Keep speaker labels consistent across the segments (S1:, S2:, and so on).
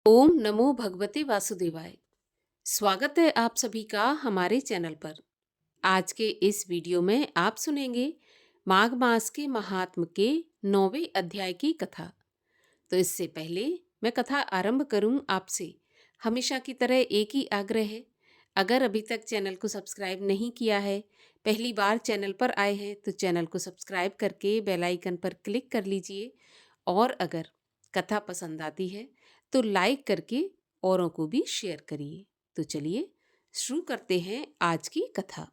S1: ओम नमो भगवते वासुदेवाय। स्वागत है आप सभी का हमारे चैनल पर। आज के इस वीडियो में आप सुनेंगे माघ मास के महात्म के 9वें अध्याय की कथा। तो इससे पहले मैं कथा आरंभ करूं आपसे हमेशा की तरह एक ही आग्रह है। अगर अभी तक चैनल को सब्सक्राइब नहीं किया है, पहली बार चैनल पर आए हैं तो चैनल को सब्सक्राइब करके बेल आइकन पर क्लिक कर लीजिए। और अगर कथा पसंद आती है तो लाइक करके औरों को भी शेयर करिए। तो चलिए शुरू करते हैं आज की कथा।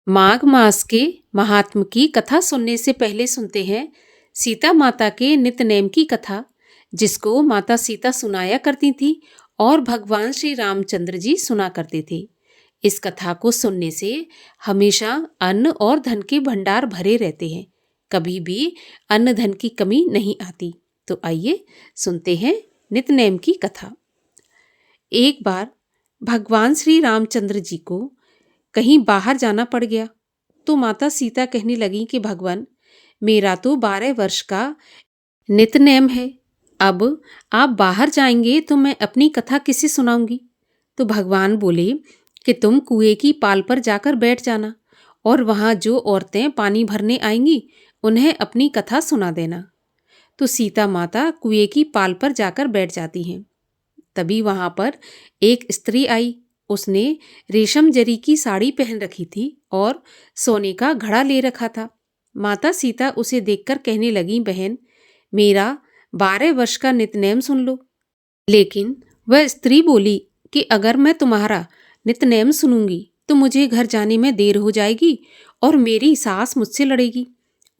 S1: माघ मास के महात्म की कथा सुनने से पहले सुनते हैं सीता माता के नित्य की कथा, जिसको माता सीता सुनाया करती थी और भगवान श्री रामचंद्र जी सुना करते थे। इस कथा को सुनने से हमेशा अन्न और धन के भंडार भरे रहते हैं, कभी भी अन्न धन की कमी नहीं आती। तो आइए सुनते हैं नित्य की कथा। एक बार भगवान श्री रामचंद्र जी को कहीं बाहर जाना पड़ गया तो माता सीता कहने लगी कि भगवान, मेरा तो 12 वर्ष का नित्य है, अब आप बाहर जाएंगे तो मैं अपनी कथा किसे सुनाऊंगी। तो भगवान बोले कि तुम कुएं की पाल पर जाकर बैठ जाना और वहां जो औरतें पानी भरने आएंगी उन्हें अपनी कथा सुना देना। तो सीता माता कुएं की पाल पर जाकर बैठ जाती हैं। तभी वहां पर एक स्त्री आई। उसने रेशम जरी की साड़ी पहन रखी थी और सोने का घड़ा ले रखा था। माता सीता उसे देखकर कहने लगी, बहन, मेरा 12 वर्ष का नितनेम सुन लो। लेकिन वह स्त्री बोली कि अगर मैं तुम्हारा नितनेम सुनूंगी तो मुझे घर जाने में देर हो जाएगी और मेरी सास मुझसे लड़ेगी।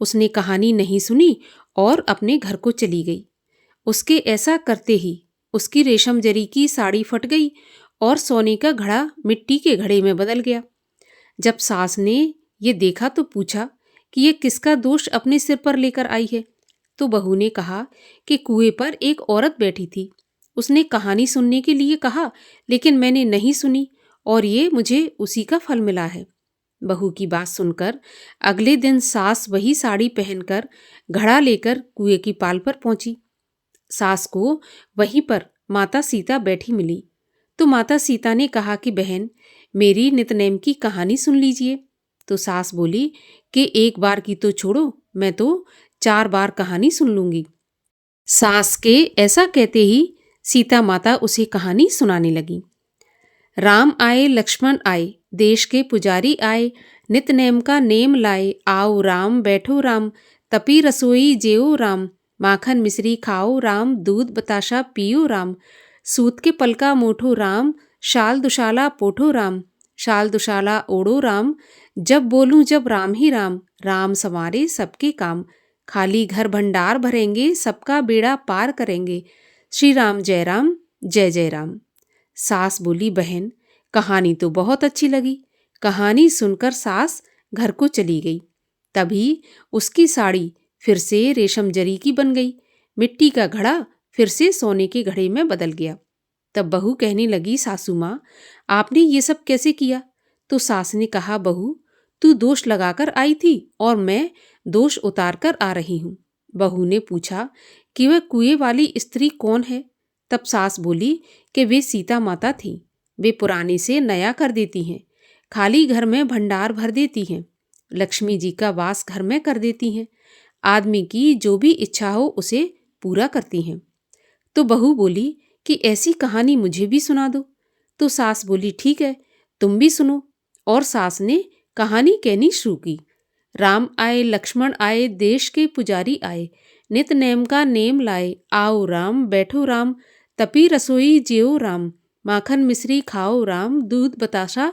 S1: उसने कहानी नहीं सुनी और अपने घर को चली गई। उसके ऐसा करते ही उसकी रेशम जरी की साड़ी फट गई और सोने का घड़ा मिट्टी के घड़े में बदल गया। जब सास ने ये देखा तो पूछा कि ये किसका दोष अपने सिर पर लेकर आई है। तो बहू ने कहा कि कुएं पर एक औरत बैठी थी, उसने कहानी सुनने के लिए कहा, लेकिन मैंने नहीं सुनी और ये मुझे उसी का फल मिला है। बहू की बात सुनकर अगले दिन सास वही साड़ी पहनकर घड़ा लेकर कुएं की पाल पर पहुंची। सास को वहीं पर माता सीता बैठी मिली। तो माता सीता ने कहा कि बहन, मेरी नितनेम की कहानी सुन लीजिए। तो सास बोली कि एक बार की तो छोड़ो, मैं तो 4 बार कहानी सुन लूंगी। सास के ऐसा कहते ही सीता माता उसे कहानी सुनाने लगी। राम आए लक्ष्मण आए, देश के पुजारी आए, नित नेम का नेम लाए, आओ राम बैठो राम, तपी रसोई जेओ राम, माखन मिश्री खाओ राम, दूध बताशा पियो राम, सूत के पलका मोठो राम, शाल दुशाला पोठो राम, शाल दुशाला ओढ़ो राम, जब बोलूं जब राम ही राम, राम संवारे सबके काम, खाली घर भंडार भरेंगे, सबका बेड़ा पार करेंगे, श्री राम जय राम जय जय राम। सास बोली, बहन, कहानी तो बहुत अच्छी लगी। कहानी सुनकर सास घर को चली गई। तभी उसकी साड़ी फिर से रेशम जरी की बन गई, मिट्टी का घड़ा फिर से सोने के घड़े में बदल गया। तब बहू कहने लगी, सासू माँ, आपने ये सब कैसे किया? तो सास ने कहा, बहू, तू दोष लगाकर आई थी और मैं दोष उतार कर आ रही हूँ। बहू ने पूछा कि वह कुएं वाली स्त्री कौन है? तब सास बोली कि वे सीता माता थीं। वे पुराने से नया कर देती हैं, खाली घर में भंडार भर देती हैं, लक्ष्मी जी का वास घर में कर देती हैं, आदमी की जो भी इच्छा हो उसे पूरा करती हैं। तो बहू बोली कि ऐसी कहानी मुझे भी सुना दो। तो सास बोली, ठीक है, तुम भी सुनो। और सास ने कहानी कहनी शुरू की। राम आए लक्ष्मण आए, देश के पुजारी आए, नित नेम का नेम लाए, आओ राम बैठो राम, तपी रसोई जेओ राम, माखन मिश्री खाओ राम, दूध बताशा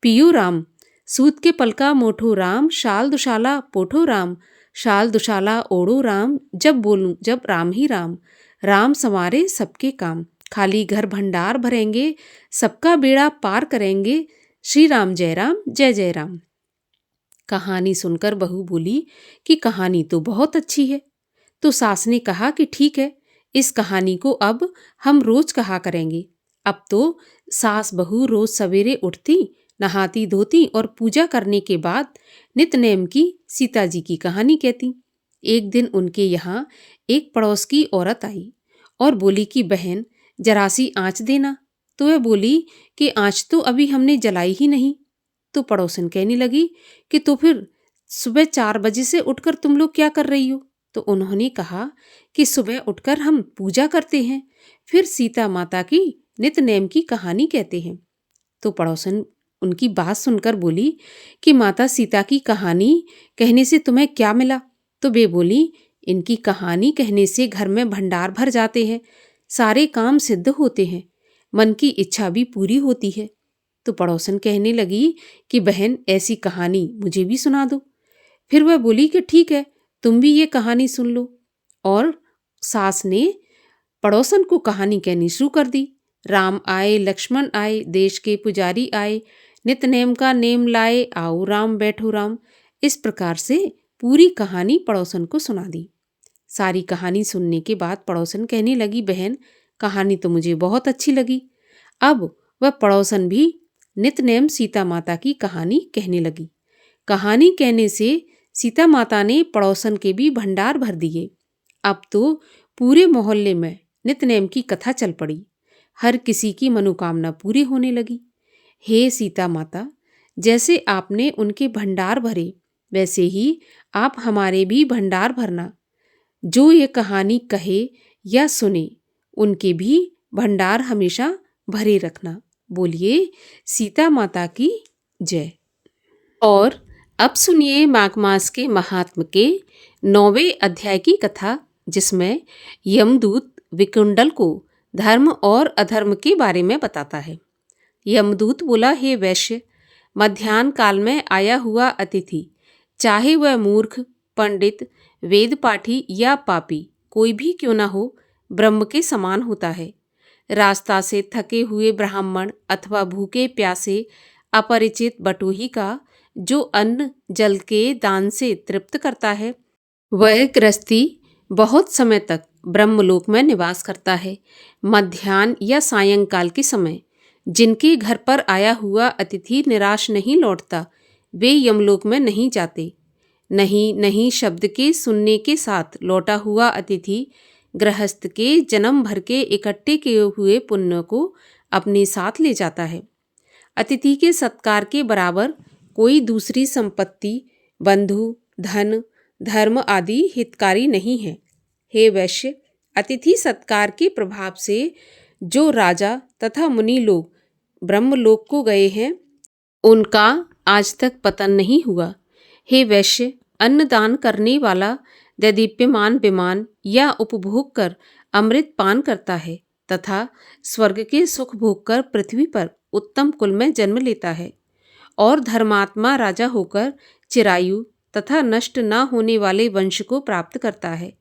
S1: पियो राम, सूत के पलका मोठो राम, शाल दुशाला पोठो राम, शाल दुशाला ओढ़ो राम, जब बोलूं जब राम ही राम, राम संवारे सबके काम, खाली घर भंडार भरेंगे, सबका बेड़ा पार करेंगे, श्री राम जय जय राम। कहानी सुनकर बहू बोली कि कहानी तो बहुत अच्छी है। तो सास ने कहा कि ठीक है, इस कहानी को अब हम रोज कहा करेंगे। अब तो सास बहू रोज सवेरे उठती, नहाती धोती और पूजा करने के बाद नितनेम की सीता जी की कहानी कहती। एक दिन उनके यहाँ एक पड़ोस की औरत आई और बोली कि बहन, जरा सी आँच देना। तो वह बोली कि आँच तो अभी हमने जलाई ही नहीं। तो पड़ोसन कहने लगी कि तो फिर सुबह 4 बजे से उठकर तुम लोग क्या कर रही हो? तो उन्होंने कहा कि सुबह उठकर हम पूजा करते हैं, फिर सीता माता की नित नेम की कहानी कहते हैं। तो पड़ोसन उनकी बात सुनकर बोली कि माता सीता की कहानी कहने से तुम्हें क्या मिला? तो वे बोली, इनकी कहानी कहने से घर में भंडार भर जाते हैं, सारे काम सिद्ध होते हैं, मन की इच्छा भी पूरी होती है। तो पड़ोसन कहने लगी कि बहन ऐसी कहानी मुझे भी सुना दो। फिर वह बोली कि ठीक है, तुम भी ये कहानी सुन लो। और सास ने पड़ोसन को कहानी कहनी शुरू कर दी। राम आए लक्ष्मण आए, देश के पुजारी आए, नित नेम का नेम लाए, आओ राम बैठो राम। इस प्रकार से पूरी कहानी पड़ोसन को सुना दी। सारी कहानी सुनने के बाद पड़ोसन कहने लगी, बहन कहानी तो मुझे बहुत अच्छी लगी। अब वह पड़ोसन भी नित नेम सीता माता की कहानी कहने लगी। कहानी कहने से सीता माता ने पड़ोसन के भी भंडार भर दिए। अब तो पूरे मोहल्ले में नितनेम की कथा चल पड़ी। हर किसी की मनोकामना पूरी होने लगी। हे सीता माता, जैसे आपने उनके भंडार भरे, वैसे ही आप हमारे भी भंडार भरना। जो ये कहानी कहे या सुने, उनके भी भंडार हमेशा भरे रखना। बोलिए सीता माता की जय। और अब सुनिए माघ मास के महात्म के 9वें अध्याय की कथा, जिसमें यमदूत विकुंडल को धर्म और अधर्म के बारे में बताता है। यमदूत बोला, हे वैश्य, मध्याह्न काल में आया हुआ अतिथि, चाहे वह मूर्ख, पंडित, वेद पाठी या पापी कोई भी क्यों न हो, ब्रह्म के समान होता है। रास्ता से थके हुए ब्राह्मण अथवा भूखे प्यासे अपरिचित बटोही का जो अन्न जल के दान से तृप्त करता है, वह गृहस्थी बहुत समय तक ब्रह्मलोक में निवास करता है। मध्याह्न या सायंकाल के समय जिनके घर पर आया हुआ अतिथि निराश नहीं लौटता, वे यमलोक में नहीं जाते। नहीं नहीं शब्द के सुनने के साथ लौटा हुआ अतिथि गृहस्थ के जन्म भर के इकट्ठे किए हुए पुण्य को अपने साथ ले जाता है। अतिथि के सत्कार के बराबर कोई दूसरी संपत्ति, बंधु, धन, धर्म आदि हितकारी नहीं है। हे वैश्य, अतिथि सत्कार के प्रभाव से जो राजा तथा मुनि लोग ब्रह्मलोक को गए हैं, उनका आज तक पतन नहीं हुआ। हे वैश्य, अन्न दान करने वाला दैदीप्यमान विमान या उपभोग कर अमृत पान करता है तथा स्वर्ग के सुख भोग कर पृथ्वी पर उत्तम कुल में जन्म लेता है, और धर्मात्मा राजा होकर चिरायु तथा नष्ट न होने वाले वंश को प्राप्त करता है।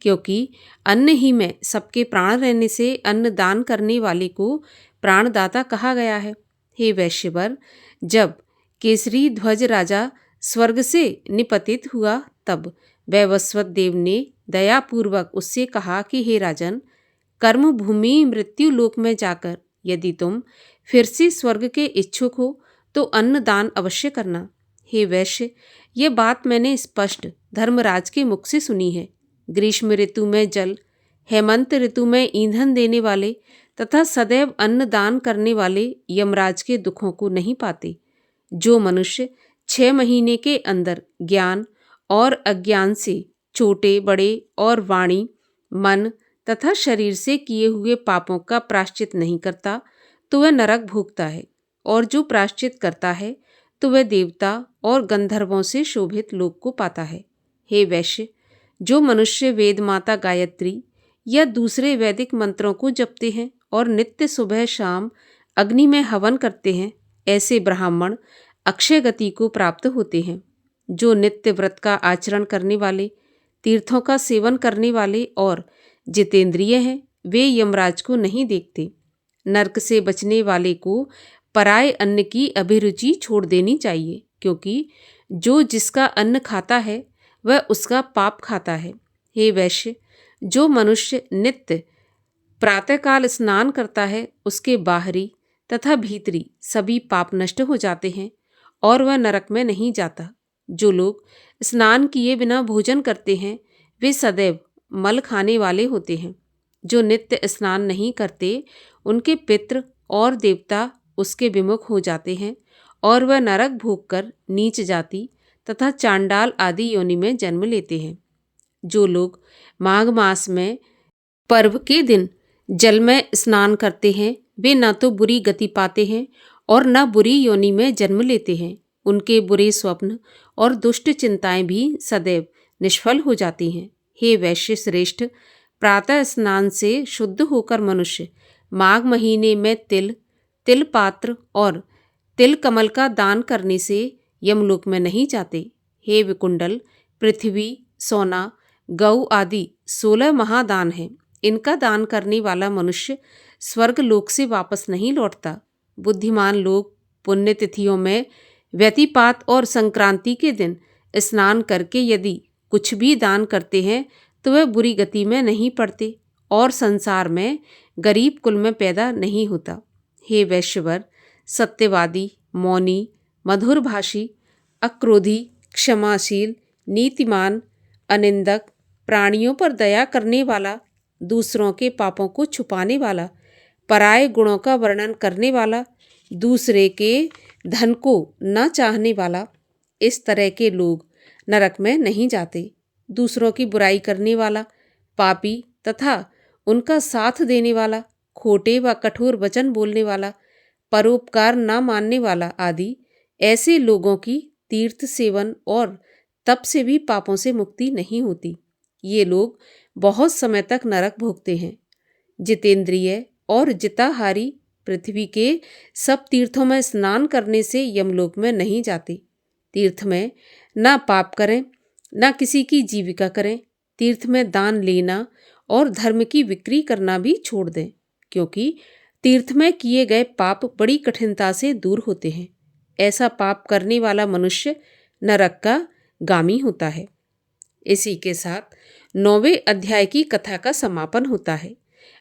S1: क्योंकि अन्न ही में सबके प्राण रहने से अन्न दान करने वाले को प्राणदाता कहा गया है। हे वैश्यवर, जब केसरी ध्वज राजा स्वर्ग से निपतित हुआ, तब वैवस्वत देव ने दयापूर्वक उससे कहा कि हे राजन, कर्म भूमि मृत्यु लोक में जाकर यदि तुम फिर से स्वर्ग के इच्छुक हो तो अन्न दान अवश्य करना। हे वैश्य, यह बात मैंने स्पष्ट धर्मराज के मुख से सुनी है। ग्रीष्म ऋतु में जल, हेमंत ऋतु में ईंधन देने वाले तथा सदैव अन्न दान करने वाले यमराज के दुखों को नहीं पाते। जो मनुष्य 6 महीने के अंदर ज्ञान और अज्ञान से छोटे बड़े और वाणी, मन तथा शरीर से किए हुए पापों का प्रायश्चित नहीं करता, तो वह नरक भोगता है, और जो प्रायश्चित करता है तो वह देवता और गंधर्वों से शोभित लोक को पाता है। हे वैश्य, जो मनुष्य वेद माता गायत्री या दूसरे वैदिक मंत्रों को जपते हैं और नित्य सुबह शाम अग्नि में हवन करते हैं, ऐसे ब्राह्मण अक्षय गति को प्राप्त होते हैं। जो नित्य व्रत का आचरण करने वाले, तीर्थों का सेवन करने वाले और जितेंद्रिय हैं, वे यमराज को नहीं देखते। नरक से बचने वाले को पराये अन्न की अभिरुचि छोड़ देनी चाहिए, क्योंकि जो जिसका अन्न खाता है वह उसका पाप खाता है। हे वैश्य, जो मनुष्य नित्य प्रातःकाल स्नान करता है, उसके बाहरी तथा भीतरी सभी पाप नष्ट हो जाते हैं और वह नरक में नहीं जाता। जो लोग स्नान किए बिना भोजन करते हैं, वे सदैव मल खाने वाले होते हैं। जो नित्य स्नान नहीं करते उनके पितृ और देवता उसके विमुख हो जाते हैं और वह नरक भोगकर नीच जाति तथा चांडाल आदि योनि में जन्म लेते हैं। जो लोग माघ मास में पर्व के दिन जल में स्नान करते हैं वे न तो बुरी गति पाते हैं और न बुरी योनि में जन्म लेते हैं। उनके बुरे स्वप्न और दुष्ट चिंताएं भी सदैव निष्फल हो जाती हैं। हे वैश्य श्रेष्ठ, प्रातः स्नान से शुद्ध होकर मनुष्य माघ महीने में तिल पात्र और तिल कमल का दान करने से यमलोक में नहीं जाते। हे विकुंडल, पृथ्वी, सोना, गौ आदि 16 महादान हैं। इनका दान करने वाला मनुष्य स्वर्ग लोक से वापस नहीं लौटता। बुद्धिमान लोग पुण्यतिथियों में व्यतिपात और संक्रांति के दिन स्नान करके यदि कुछ भी दान करते हैं तो वह बुरी गति में नहीं पड़ते और संसार में गरीब कुल में पैदा नहीं होता। हे वैश्यवर, सत्यवादी, मौनी, मधुरभाषी, अक्रोधी, क्षमाशील, नीतिमान, अनिंदक, प्राणियों पर दया करने वाला, दूसरों के पापों को छुपाने वाला, पराये गुणों का वर्णन करने वाला, दूसरे के धन को न चाहने वाला, इस तरह के लोग नरक में नहीं जाते। दूसरों की बुराई करने वाला, पापी तथा उनका साथ देने वाला, खोटे व कठोर वचन बोलने वाला, परोपकार न मानने वाला आदि ऐसे लोगों की तीर्थ सेवन और तप से भी पापों से मुक्ति नहीं होती। ये लोग बहुत समय तक नरक भोगते हैं। जितेंद्रिय और जिताहारी पृथ्वी के सब तीर्थों में स्नान करने से यमलोक में नहीं जाते। तीर्थ में न पाप करें न किसी की जीविका करें। तीर्थ में दान लेना और धर्म की बिक्री करना भी छोड़ दें, क्योंकि तीर्थ में किए गए पाप बड़ी कठिनता से दूर होते हैं। ऐसा पाप करने वाला मनुष्य नरक का गामी होता है। इसी के साथ 9वें अध्याय की कथा का समापन होता है।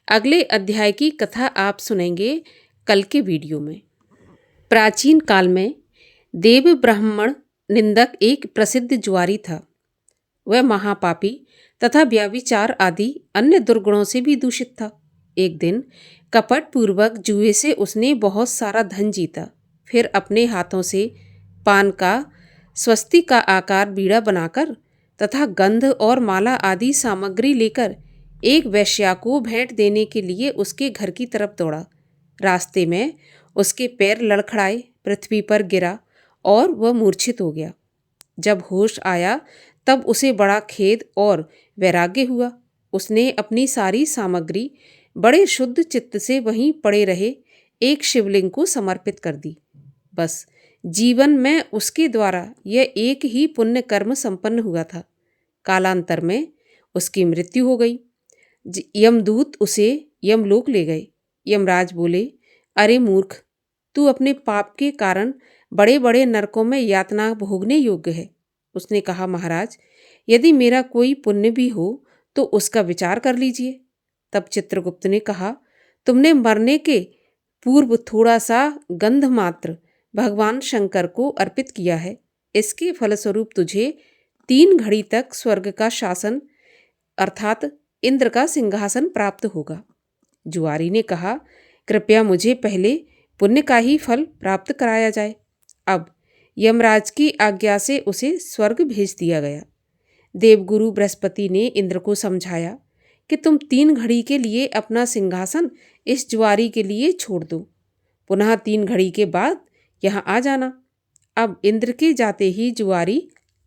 S1: अगले अध्याय की कथा आप सुनेंगे कल के वीडियो में। प्राचीन काल में देव ब्राह्मण निंदक एक प्रसिद्ध जुआरी था। वह महापापी तथा व्यभिचार आदि अन्य दुर्गुणों से भी दूषित था। एक दिन कपट पूर्वक जुए से उसने बहुत सारा धन जीता। फिर अपने हाथों से पान का स्वस्ति का आकार बीड़ा बनाकर तथा गंध और माला आदि सामग्री लेकर एक वेश्या को भेंट देने के लिए उसके घर की तरफ दौड़ा। रास्ते में उसके पैर लड़खड़ाए, पृथ्वी पर गिरा और वह मूर्छित हो गया। जब होश आया तब उसे बड़ा खेद और वैराग्य हुआ। उसने अपनी सारी सामग्री बड़े शुद्ध चित्त से वहीं पड़े रहे एक शिवलिंग को समर्पित कर दी। बस जीवन में उसके द्वारा यह एक ही पुण्य कर्म संपन्न हुआ था। कालांतर में उसकी मृत्यु हो गई। यमदूत उसे यमलोक ले गए। यमराज बोले, अरे मूर्ख, तू अपने पाप के कारण बड़े बड़े नरकों में यातना भोगने योग्य है। उसने कहा, महाराज, यदि मेरा कोई पुण्य भी हो तो उसका विचार कर लीजिए। तब चित्रगुप्त ने कहा, तुमने मरने के पूर्व थोड़ा सा गंध मात्र भगवान शंकर को अर्पित किया है। इसके फलस्वरूप तुझे 3 घड़ी तक स्वर्ग का शासन अर्थात इंद्र का सिंहासन प्राप्त होगा। जुआरी ने कहा, कृपया मुझे पहले पुण्य का ही फल प्राप्त कराया जाए। अब यमराज की आज्ञा से उसे स्वर्ग भेज दिया गया। देवगुरु बृहस्पति ने इंद्र को समझाया कि तुम 3 घड़ी के लिए अपना सिंहासन इस जुआरी के लिए छोड़ दो। पुनः 3 घड़ी के बाद यहाँ आ जाना। अब इंद्र के जाते ही जुआरी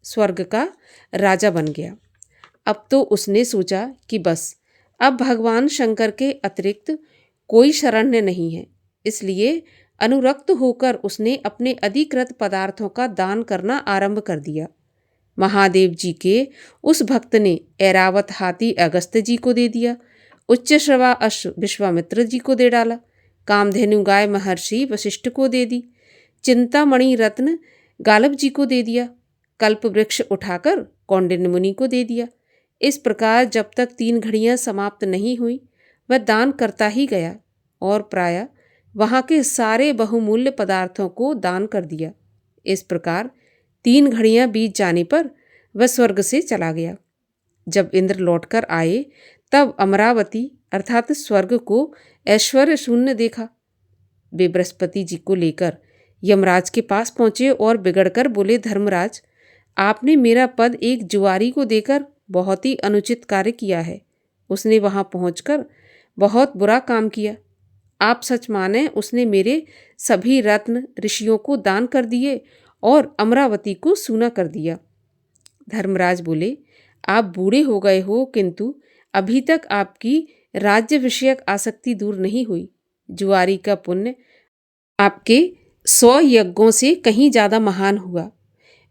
S1: स्वर्ग का राजा बन गया। अब तो उसने सोचा कि बस अब भगवान शंकर के अतिरिक्त कोई शरण्य नहीं है। इसलिए अनुरक्त होकर उसने अपने अधिकृत पदार्थों का दान करना आरंभ कर दिया। महादेव जी के उस भक्त ने ऐरावत हाथी अगस्त्य जी को दे दिया, उच्च श्रवा अश्व विश्वामित्र जी को दे डाला, कामधेनु गाय महर्षि वशिष्ठ को दे दी, चिंतामणि रत्न गालब जी को दे दिया, कल्प वृक्ष उठाकर कौंडिन्य मुनि को दे दिया। इस प्रकार जब तक 3 घड़ियां समाप्त नहीं हुई वह दान करता ही गया और प्रायः वहाँ के सारे बहुमूल्य पदार्थों को दान कर दिया। इस प्रकार 3 घड़ियां बीत जाने पर वह स्वर्ग से चला गया। जब इंद्र लौटकर आए तब अमरावती अर्थात स्वर्ग को ऐश्वर्य शून्य देखा। वे बृहस्पति जी को लेकर यमराज के पास पहुंचे और बिगड़कर बोले, धर्मराज, आपने मेरा पद एक जुआरी को देकर बहुत ही अनुचित कार्य किया है। उसने वहां पहुंचकर बहुत बुरा काम किया। आप सच माने, उसने मेरे सभी रत्न ऋषियों को दान कर दिए और अमरावती को सूना कर दिया। धर्मराज बोले, आप बूढ़े हो गए हो, किंतु अभी तक आपकी राज्य विषयक आसक्ति दूर नहीं हुई। जुआरी का पुण्य आपके 100 यज्ञों से कहीं ज़्यादा महान हुआ।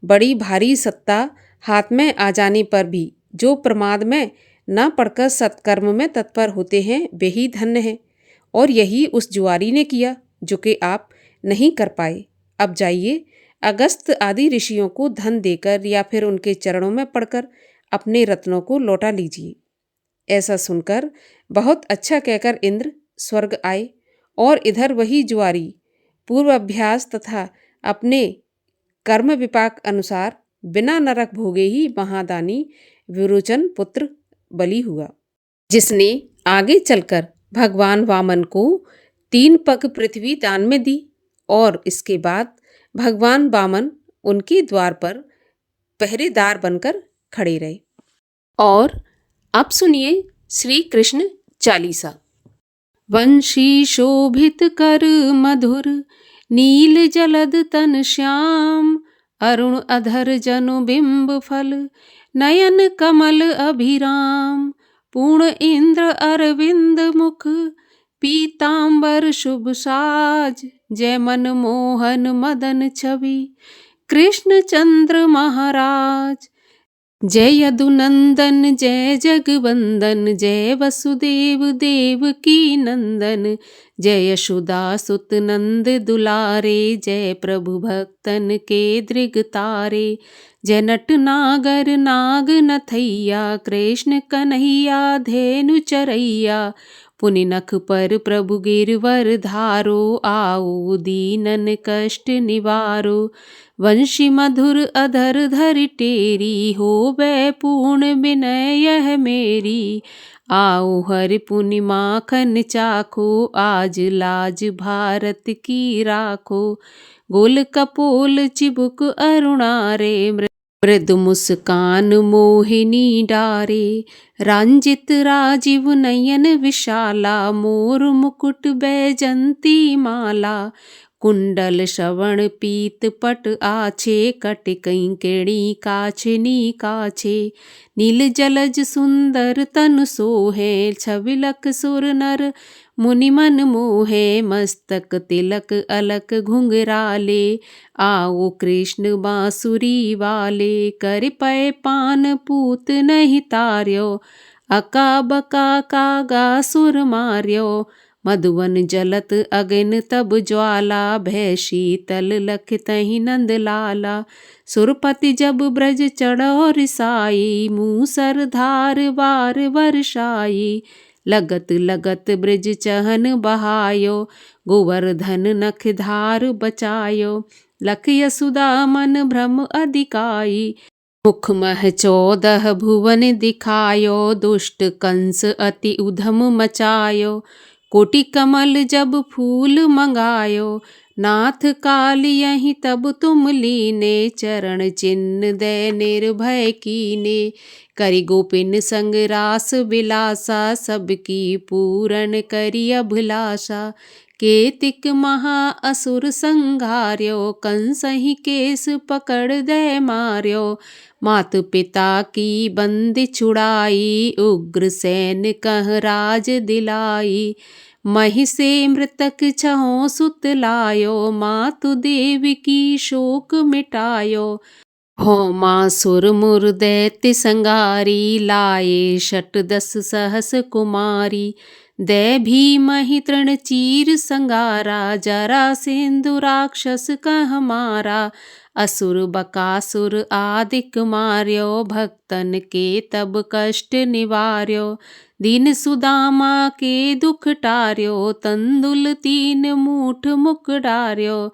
S1: बड़ी भारी सत्ता हाथ में आ जाने पर भी जो प्रमाद में न पड़कर सत्कर्म में तत्पर होते हैं, वे ही धन्य हैं। और यही उस जुआरी ने किया जो कि आप नहीं कर पाए। अब जाइए, अगस्त आदि ऋषियों को धन देकर या फिर उनके चरणों में पड़कर अपने रत्नों को लौटा लीजिए। ऐसा सुनकर बहुत अच्छा कहकर इंद्र स्वर्ग आए और इधर वही जुआरी पूर्वाभ्यास तथा अपने कर्म विपाक अनुसार बिना नरक भोगे ही महादानी विरोचन पुत्र बलि हुआ, जिसने आगे चलकर भगवान वामन को 3 पग पृथ्वी दान में दी। और इसके बाद भगवान वामन उनके द्वार पर पहरेदार बनकर खड़े रहे। और अब सुनिए श्री कृष्ण चालीसा। वंशी शोभित कर मधुर, नील जलद तन श्याम, अरुण अधर जनु बिंब फल, नयन कमल अभिराम, पूर्ण इंद्र अरविंद मुख, पीतांबर शुभ साज, जय मन मोहन मदन छवि, कृष्ण चंद्र महाराज। जय यदुनंदन जय जगवंदन, जय वसुदेव देव की नंदन, जय यशोदा सुत नंद दुलारे, जय प्रभु भक्तन के दृग तारे, जय नट नागर नाग नथैया, कृष्ण कन्हैया धेनु चरैया, पुनि नख पर प्रभु गिरवर धारो, आओ दीनन कष्ट निवारो, वंशी मधुर अधर धरि टेरी, होवै पूर्ण विनय यह मेरी, आओ हरि पुनि माखन चाखो, आज लाज भारत की राखो, गोल कपोल चिबुक अरुणारे, मृदु मुस्कान मोहिनी डारे, रंजित राजीव नयन विशाला, मोर मुकुट बैजंती माला, कुंडल श्रवण पीत पट आछे, कट कंकेणी काछनी काछे, नील जलज सुंदर तन सोहे, छविलक सुर नर मुनि मन मोहे, मस्तक तिलक अलक घुंघराले, आओ कृष्ण बांसुरी वाले, कर पै पान पूत नहीं तार्यो, अका बका कागा सुर मार्यो, मधुवन जलत अगन तब ज्वाला, भय शीतल लख तहि नंद लाला, सुरपति जब ब्रज चढ़ो रिसाई, मूसर धार वार वर्षाई, लगत लगत ब्रज चहन बहायो, गोवर्धन नख धार बचायो, लख यशुदा मन भ्रम अधिकाई, मुख मह 14 भुवन दिखायो, दुष्ट कंस अति उधम मचायो, कोटि कमल जब फूल मंगायो, नाथ काल यहीं तब तुम लीने, चरण चिन्ह दे निर्भय कीने, करि गोपिन संग रास विलासा, सबकी पूरन करि अभिलाषा, केतिक महा असुर संघार्यो, कंसहि केस पकड़ दे मार्यो, मात पिता की बंदी छुड़ाई, उग्र सैन कह राज दिलाई, मही से मृतक छहों सुत लायो, मातु देवी की शोक मिटायो, हो मासुर मुर दैत्य संगारी, लाए 10 सहस कुमारी, दै भीमहि तृण चीर संगारा, जरा सिंधु राक्षस कह मारा, असुर बकासुर आदिक मार्यो, भक्तन के तब कष्ट निवार्यो, दीन सुदामा के दुख टार्यो, तंदुल 3 मूठ मुक डार्यो।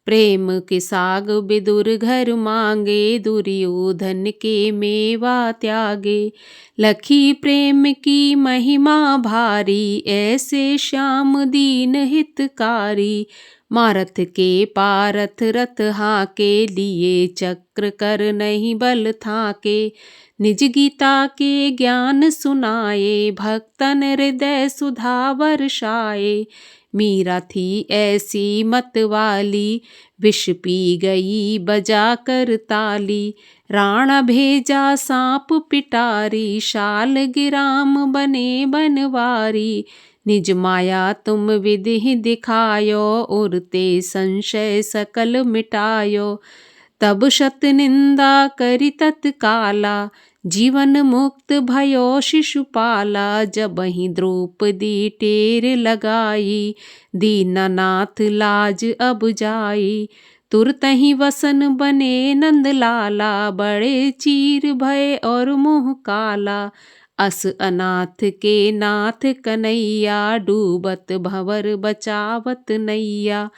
S1: प्रेम के साग बिदुर घर मांगे, दुर्योधन के मेवा त्यागे। लखी प्रेम की महिमा भारी, ऐसे श्याम दीन हितकारी। मारथ के पारथ रथ हाके, लिए चक्र कर नहीं बल थाके। निज गीता के ज्ञान सुनाए, भक्तन हृदय सुधा वर्षाए। मीरा थी ऐसी मत वाली, विष पी गई बजा कर ताली। राणा भेजा सांप पिटारी, शाल गिराम बने बनवारी। निज माया तुम विधि दिखायो, उरते संशय सकल मिटायो। तब शत निंदा करि तत्काला, जीवन मुक्त भयो शिशुपाला। जबहि द्रौपदी टेर लगाई, दीनानाथ लाज अब जाई। तुरतहि वसन बने नंद लाला, बड़े चीर भय और मुँह काला। अस अनाथ के नाथ कन्हैया, डूबत भंवर बचावत नैया।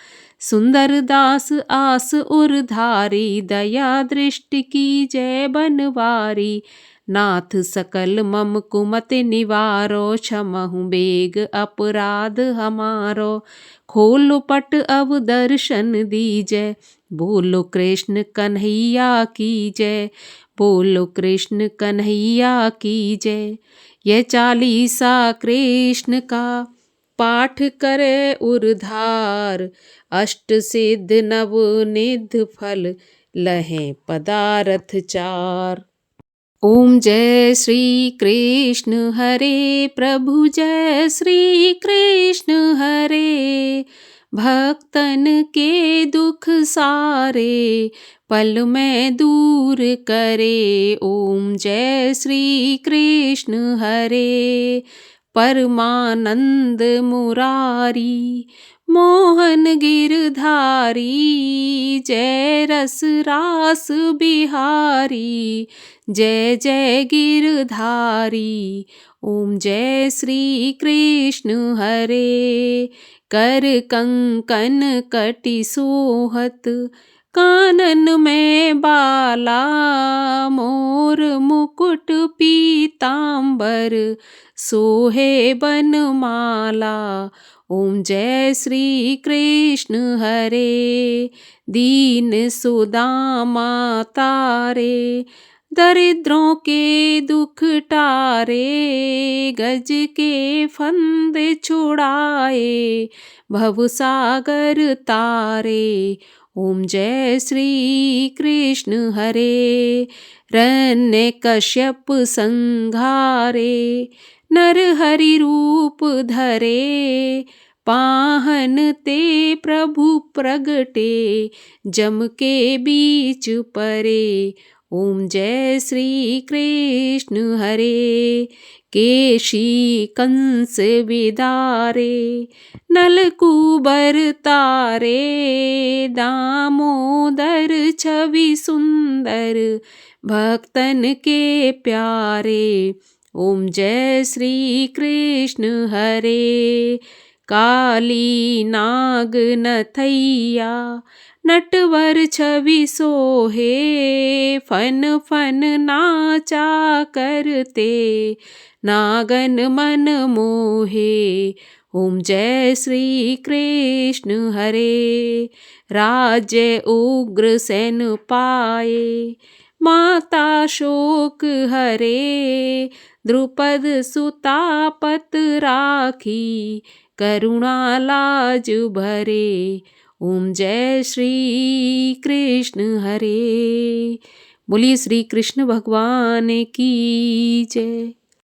S1: सुंदर दास आस उरधारी, दया दृष्टि की जय बनवारी। नाथ सकल मम कुमत निवारो, क्षमहु बेग अपराध हमारो। खोलो पट अब दर्शन दीजै, बोलो कृष्ण कन्हैया की जय। बोलो कृष्ण कन्हैया की जय। यह चालीसा कृष्ण का, पाठ करे उरधार। अष्ट सिद्ध नव निध फल, लहें पदारथ 4। ओम जय श्री कृष्ण हरे प्रभु, जय श्री कृष्ण हरे। भक्तन के दुख सारे, पल में दूर करे। ओम जय श्री कृष्ण हरे। परमानंद मुरारी, मोहन गिरधारी। जय रस रास बिहारी, जय जय गिरधारी। ओम जय श्री कृष्ण हरे। कर कंकन कटि सोहत, कानन में बाला। मोर मुकुट पीतांबर, सोहे बनमाला। ओम जय श्री कृष्ण हरे। दीन सुदामा तारे, दरिद्रों के दुख टारे। गज के फंदे छुड़ाए, भवसागर तारे। ओम जय श्री कृष्ण हरे। रण्य कश्यप संघारे, नर हरि रूप धरे। पाहन ते प्रभु प्रगटे, जम के बीच परे। ओम जय श्री कृष्ण हरे। केशी कंस विदारे, नलकूबर तारे। दामोदर छवि सुंदर, भक्तन के प्यारे। ओम जय श्री कृष्ण हरे। काली नाग नथैया, नटवर छवि सोहे। फन फन नाचा करते, नागन मन मोहे। ओम जय श्री कृष्ण हरे। राज्य उग्र सेन पाए, माता शोक हरे। द्रुपद सुता पत राखी, करुणा लाज भरे। ओम जय श्री कृष्ण हरे। बोलिए श्री कृष्ण भगवान की जय।